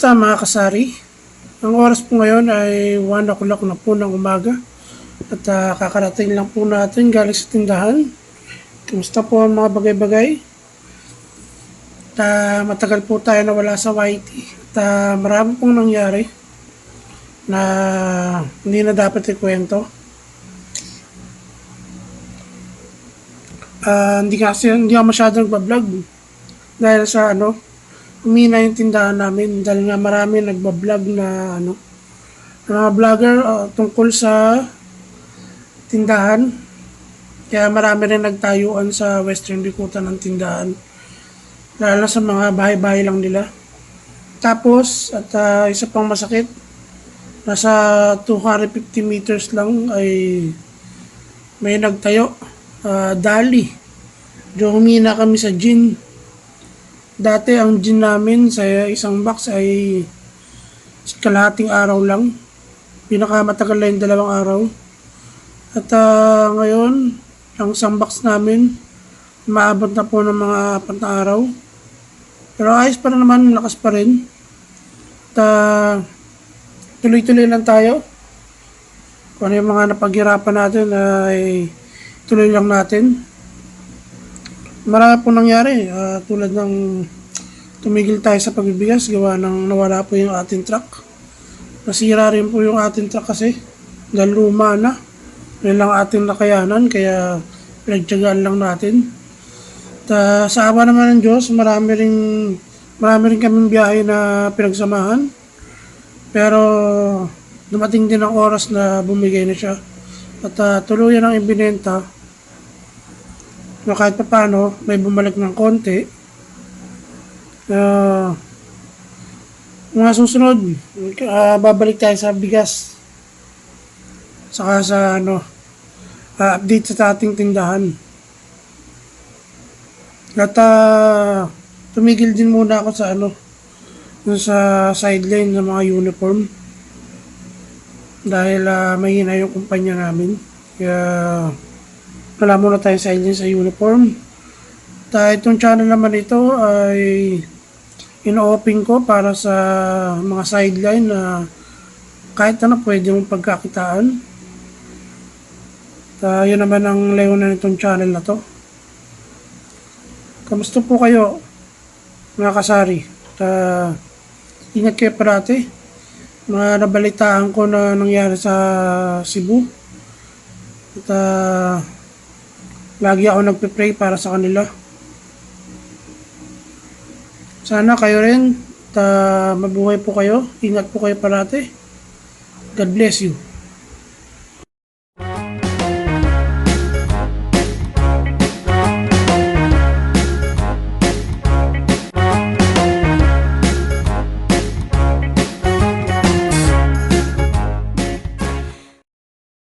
Kamusta mga kasari? Ang oras po ngayon ay 1 o'clock na po ng umaga at kakarating lang po natin galing sa tindahan. Kamusta po ang mga bagay-bagay? At matagal po tayo nawala sa YT at marami pong nangyari na hindi na dapat ikwento. Hindi ako masyadong nagbablog dahil sa umina yung tindahan namin dahil nga marami nagbablog na mga vlogger tungkol sa tindahan. Kaya marami rin nagtayuan sa Western Bikutan ng tindahan. Lalo na sa mga bahay-bahay lang nila. Tapos, at isa pang masakit, nasa 250 meters lang ay may nagtayo. Dali. Diyo humina kami sa gin. Dati ang gin namin sa isang box ay kalahating araw lang. Pinakamatagal na yung 2 araw. At ngayon, ang isang box namin, maabot na po ng mga 4 na araw. Pero ayos pa naman, lakas pa rin. At tuloy-tuloy lang tayo. Kung ano yung mga napaghirapan natin ay tuloy lang natin. Marami po nangyari, tulad ng tumigil tayo sa pagbibigas, gawa ng nawala po yung ating truck. Nasira rin po yung ating truck kasi, dahil luma na. Yun lang ating nakayanan, kaya pinagtyagaan lang natin. At sa awa naman ng Diyos, marami rin kaming biyahe na pinagsamahan. Pero dumating din ang oras na bumigay na siya. At tuluyan ang ibinenta na kahit pa paano may bumalik ng konti. Mga susunod, babalik tayo sa bigas. Saka sa update sa ating tindahan. At tumigil din muna ako sa sa sideline ng mga uniform. Dahil mahina yung kumpanya namin. Kaya wala muna tayo sa uniform. At itong channel naman ito ay ino-open ko para sa mga sideline na kahit pwede mong pagkakitaan. At yun naman ang layunan nitong channel na to. Kamusta po kayo mga kasari? At ingat kayo parati. Mga nabalitaan ko na nangyari sa Cebu. At lagi ako nagpe-pray para sa kanila. Sana kayo rin, mabuhay po kayo. Ingat po kayo parati. God bless you.